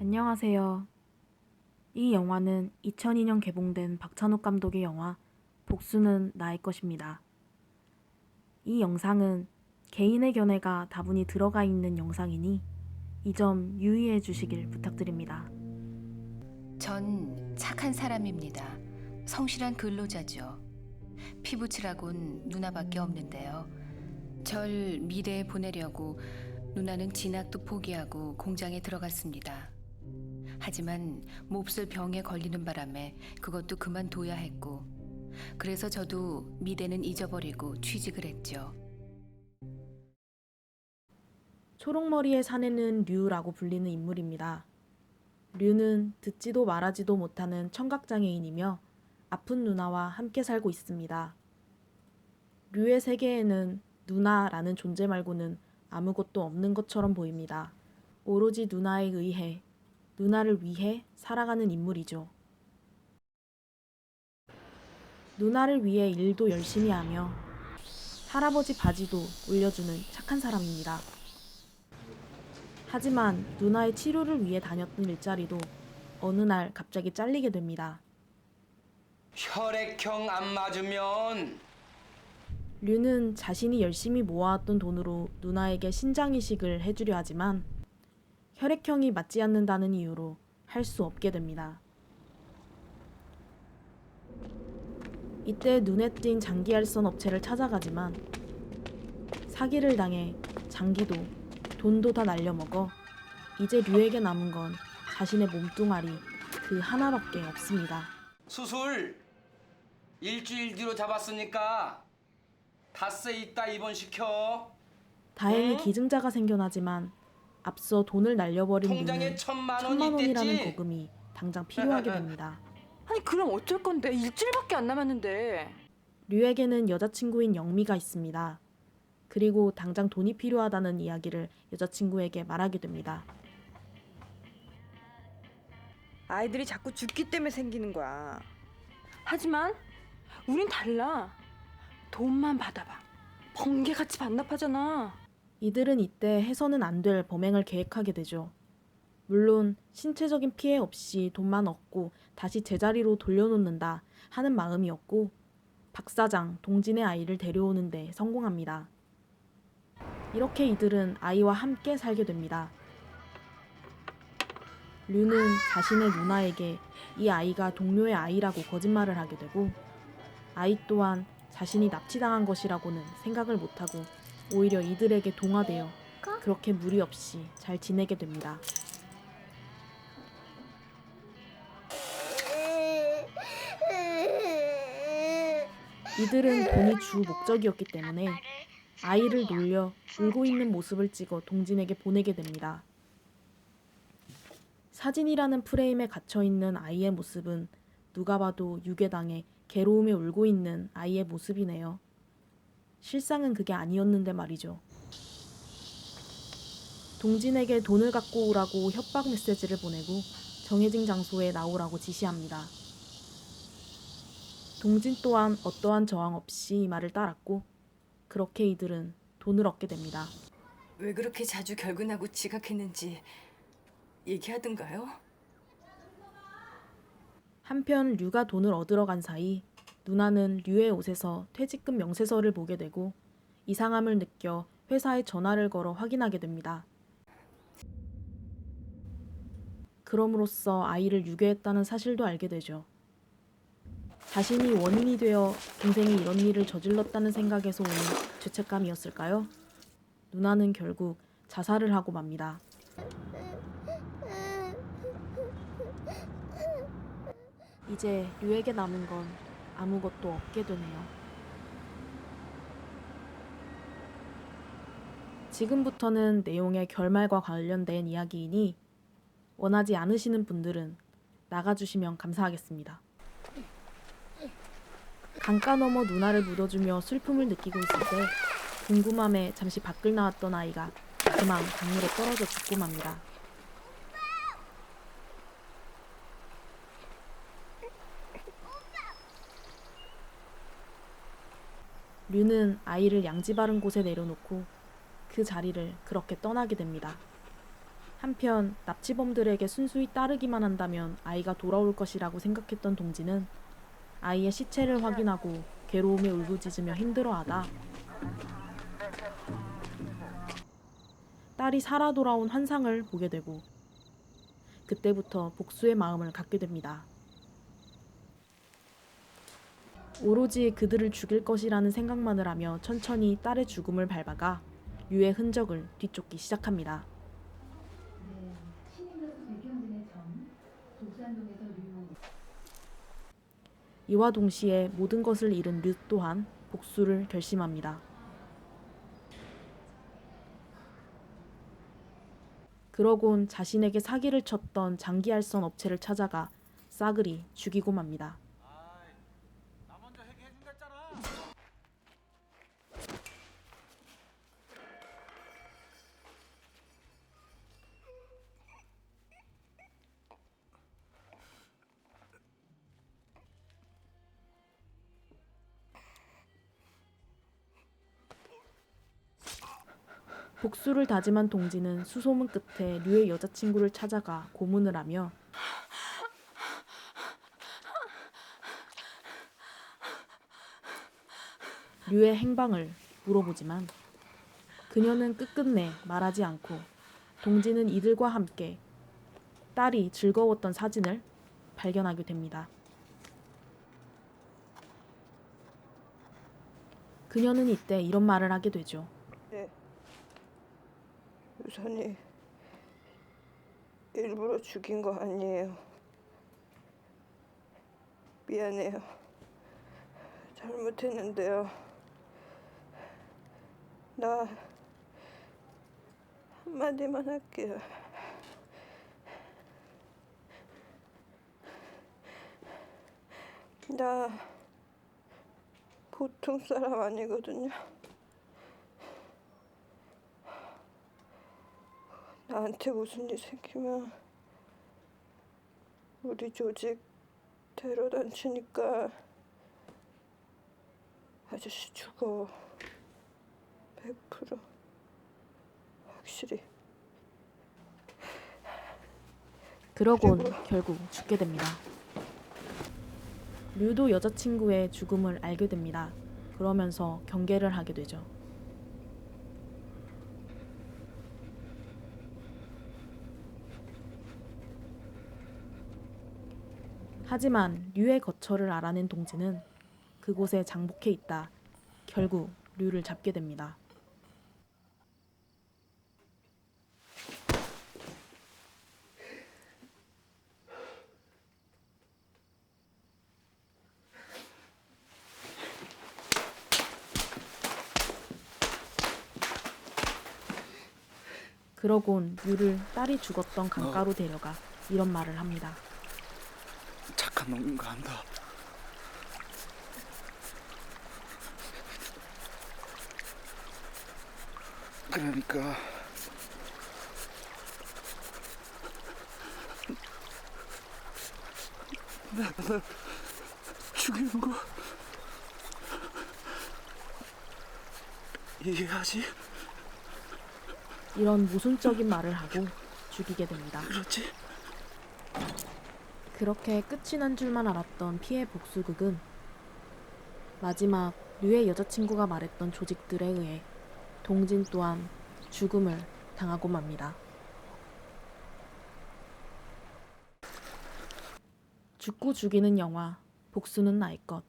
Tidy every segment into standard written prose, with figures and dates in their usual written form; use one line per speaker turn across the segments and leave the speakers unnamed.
안녕하세요. 이 영화는 2002년 개봉된 박찬욱 감독의 영화 복수는 나의 것입니다. 이 영상은 개인의 견해가 다분히 들어가 있는 영상이니 이 점 유의해 주시길 부탁드립니다.
전 착한 사람입니다. 성실한 근로자죠. 피부칠하곤 누나밖에 없는데요. 절 미래에 보내려고 누나는 진학도 포기하고 공장에 들어갔습니다. 하지만 몹쓸 병에 걸리는 바람에 그것도 그만둬야 했고, 그래서 저도 미래는 잊어버리고 취직을 했죠.
초록머리의 사내는 류라고 불리는 인물입니다. 류는 듣지도 말하지도 못하는 청각장애인이며 아픈 누나와 함께 살고 있습니다. 류의 세계에는 누나라는 존재 말고는 아무것도 없는 것처럼 보입니다. 오로지 누나에 의해, 누나를 위해 살아가는 인물이죠. 누나를 위해 일도 열심히 하며 할아버지 바지도 올려주는 착한 사람입니다. 하지만 누나의 치료를 위해 다녔던 일자리도 어느 날 갑자기 잘리게 됩니다.
혈액형 안 맞으면
류는 자신이 열심히 모아왔던 돈으로 누나에게 신장 이식을 해주려 하지만 혈액형이 맞지 않는다는 이유로 할 수 없게 됩니다. 이때 눈에 띈 장기알선 업체를 찾아가지만 사기를 당해 장기도 돈도 다 날려먹어 이제 류에게 남은 건 자신의 몸뚱아리 그 하나밖에 없습니다.
수술 일주일 뒤로 잡았으니까 닷새 있다 입원시켜.
다행히
응?
기증자가 생겨나지만 앞서 돈을 날려버린
통장에
류는
1,000만 원이
1,000만 원이라는
있댔지.
거금이 당장 필요하게 됩니다.
아니 그럼 어쩔 건데 일주일밖에 안 남았는데.
류에게는 여자친구인 영미가 있습니다. 그리고 당장 돈이 필요하다는 이야기를 여자친구에게 말하게 됩니다.
아이들이 자꾸 죽기 때문에 생기는 거야. 하지만 우린 달라. 돈만 받아봐. 번개같이 반납하잖아.
이들은 이때 해서는 안 될 범행을 계획하게 되죠. 물론 신체적인 피해 없이 돈만 얻고 다시 제자리로 돌려놓는다 하는 마음이었고 박 사장, 동진의 아이를 데려오는 데 성공합니다. 이렇게 이들은 아이와 함께 살게 됩니다. 류는 자신의 누나에게 이 아이가 동료의 아이라고 거짓말을 하게 되고 아이 또한 자신이 납치당한 것이라고는 생각을 못하고 오히려 이들에게 동화되어 그렇게 무리 없이 잘 지내게 됩니다. 이들은 돈이 주 목적이었기 때문에 아이를 놀려 울고 있는 모습을 찍어 동진에게 보내게 됩니다. 사진이라는 프레임에 갇혀있는 아이의 모습은 누가 봐도 유괴당해 괴로움에 울고 있는 아이의 모습이네요. 실상은 그게 아니었는데 말이죠. 동진에게 돈을 갖고 오라고 협박 메시지를 보내고 정해진 장소에 나오라고 지시합니다. 동진 또한 어떠한 저항 없이 이 말을 따랐고 그렇게 이들은 돈을 얻게 됩니다.
왜 그렇게 자주 결근하고 지각했는지 얘기하던가요?
한편 류가 돈을 얻으러 간 사이 누나는 류의 옷에서 퇴직금 명세서를 보게 되고 이상함을 느껴 회사에 전화를 걸어 확인하게 됩니다. 그럼으로써 아이를 유괴했다는 사실도 알게 되죠. 자신이 원인이 되어 동생이 이런 일을 저질렀다는 생각에서 오는 죄책감이었을까요? 누나는 결국 자살을 하고 맙니다. 이제 류에게 남은 건 아무것도 없게 되네요. 지금부터는 내용의 결말과 관련된 이야기이니 원하지 않으시는 분들은 나가주시면 감사하겠습니다. 강가 너머 누나를 묻어주며 슬픔을 느끼고 있을 때 궁금함에 잠시 밖을 나왔던 아이가 그만 강물에 떨어져 죽고 맙니다. 류는 아이를 양지 바른 곳에 내려놓고 그 자리를 그렇게 떠나게 됩니다. 한편 납치범들에게 순수히 따르기만 한다면 아이가 돌아올 것이라고 생각했던 동지는 아이의 시체를 확인하고 괴로움에 울부짖으며 힘들어하다 딸이 살아 돌아온 환상을 보게 되고 그때부터 복수의 마음을 갖게 됩니다. 오로지 그들을 죽일 것이라는 생각만을 하며 천천히 딸의 죽음을 밟아가 류의 흔적을 뒤쫓기 시작합니다. 이와 동시에 모든 것을 잃은 류 또한 복수를 결심합니다. 그러곤 자신에게 사기를 쳤던 장기알선 업체를 찾아가 싸그리 죽이고 맙니다. 복수를 다짐한 동지는 수소문 끝에 류의 여자친구를 찾아가 고문을 하며 류의 행방을 물어보지만 그녀는 끝끝내 말하지 않고 동지는 이들과 함께 딸이 즐거웠던 사진을 발견하게 됩니다. 그녀는 이때 이런 말을 하게 되죠.
유선이 일부러 죽인 거 아니에요. 미안해요. 잘못했는데요. 나 한마디만 할게요. 나 보통 사람 아니거든요. 나한테 무슨 일 생기면 우리 조직 데려다 치니까 아저씨 죽어. 100% 확실히.
그러곤 결국 죽게 됩니다. 류도 여자친구의 죽음을 알게 됩니다. 그러면서 경계를 하게 되죠. 하지만 류의 거처를 알아낸 동지는 그곳에 장복해 있다 결국 류를 잡게 됩니다. 그러곤 류를 딸이 죽었던 강가로 데려가 이런 말을 합니다.
착한 놈인 거 안다. 그러니까 나 죽이는 거 이해하지?
이런 모순적인 말을 하고 죽이게 됩니다.
그렇지?
그렇게 끝이 난 줄만 알았던 피해 복수극은 마지막 류의 여자친구가 말했던 조직들에 의해 동진 또한 죽음을 당하고 맙니다. 죽고 죽이는 영화 복수는 나의 것.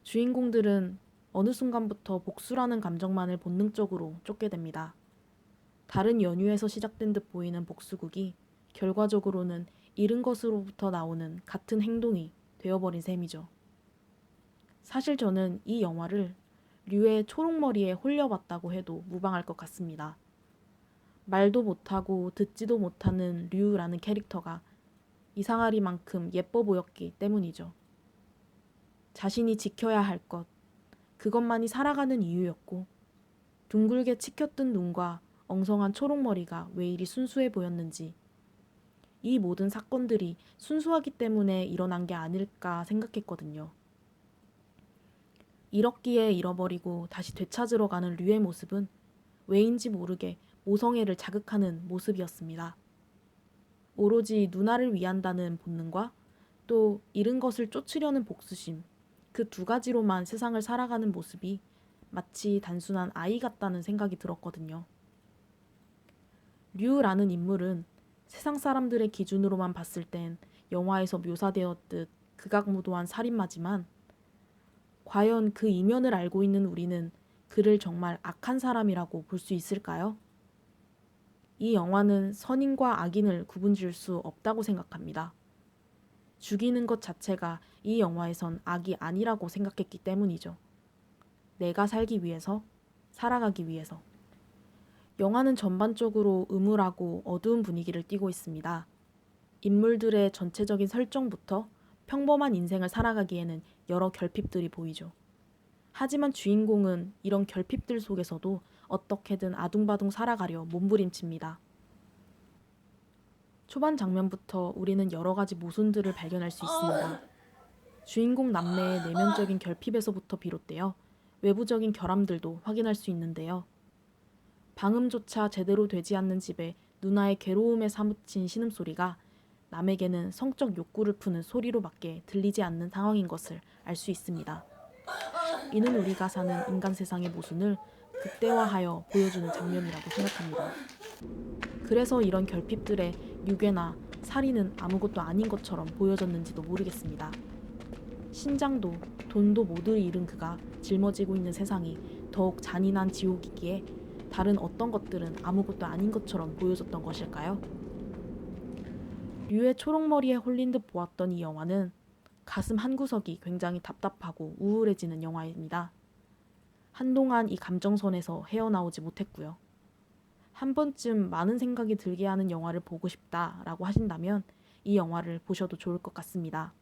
주인공들은 어느 순간부터 복수라는 감정만을 본능적으로 쫓게 됩니다. 다른 연유에서 시작된 듯 보이는 복수극이 결과적으로는 잃은 것으로부터 나오는 같은 행동이 되어버린 셈이죠. 사실 저는 이 영화를 류의 초록머리에 홀려봤다고 해도 무방할 것 같습니다. 말도 못하고 듣지도 못하는 류라는 캐릭터가 이상하리만큼 예뻐 보였기 때문이죠. 자신이 지켜야 할 것, 그것만이 살아가는 이유였고 둥글게 치켜뜬 눈과 엉성한 초록머리가 왜 이리 순수해 보였는지 이 모든 사건들이 순수하기 때문에 일어난 게 아닐까 생각했거든요. 잃었기에 잃어버리고 다시 되찾으러 가는 류의 모습은 왜인지 모르게 모성애를 자극하는 모습이었습니다. 오로지 누나를 위한다는 본능과 또 잃은 것을 쫓으려는 복수심, 그 두 가지로만 세상을 살아가는 모습이 마치 단순한 아이 같다는 생각이 들었거든요. 류라는 인물은 세상 사람들의 기준으로만 봤을 땐 영화에서 묘사되었듯 극악무도한 살인마지만 과연 그 이면을 알고 있는 우리는 그를 정말 악한 사람이라고 볼 수 있을까요? 이 영화는 선인과 악인을 구분지을 수 없다고 생각합니다. 죽이는 것 자체가 이 영화에선 악이 아니라고 생각했기 때문이죠. 내가 살기 위해서, 살아가기 위해서. 영화는 전반적으로 음울하고 어두운 분위기를 띠고 있습니다. 인물들의 전체적인 설정부터 평범한 인생을 살아가기에는 여러 결핍들이 보이죠. 하지만 주인공은 이런 결핍들 속에서도 어떻게든 아둥바둥 살아가려 몸부림칩니다. 초반 장면부터 우리는 여러 가지 모순들을 발견할 수 있습니다. 주인공 남매의 내면적인 결핍에서부터 비롯되어 외부적인 결함들도 확인할 수 있는데요. 방음조차 제대로 되지 않는 집에 누나의 괴로움에 사무친 신음소리가 남에게는 성적 욕구를 푸는 소리로밖에 들리지 않는 상황인 것을 알 수 있습니다. 이는 우리가 사는 인간 세상의 모순을 극대화하여 보여주는 장면이라고 생각합니다. 그래서 이런 결핍들의 유괴나 살인은 아무것도 아닌 것처럼 보여졌는지도 모르겠습니다. 신장도 돈도 모두 잃은 그가 짊어지고 있는 세상이 더욱 잔인한 지옥이기에 다른 어떤 것들은 아무것도 아닌 것처럼 보여졌던 것일까요? 류의 초록머리에 홀린 듯 보았던 이 영화는 가슴 한구석이 굉장히 답답하고 우울해지는 영화입니다. 한동안 이 감정선에서 헤어나오지 못했고요. 한 번쯤 많은 생각이 들게 하는 영화를 보고 싶다라고 하신다면 이 영화를 보셔도 좋을 것 같습니다.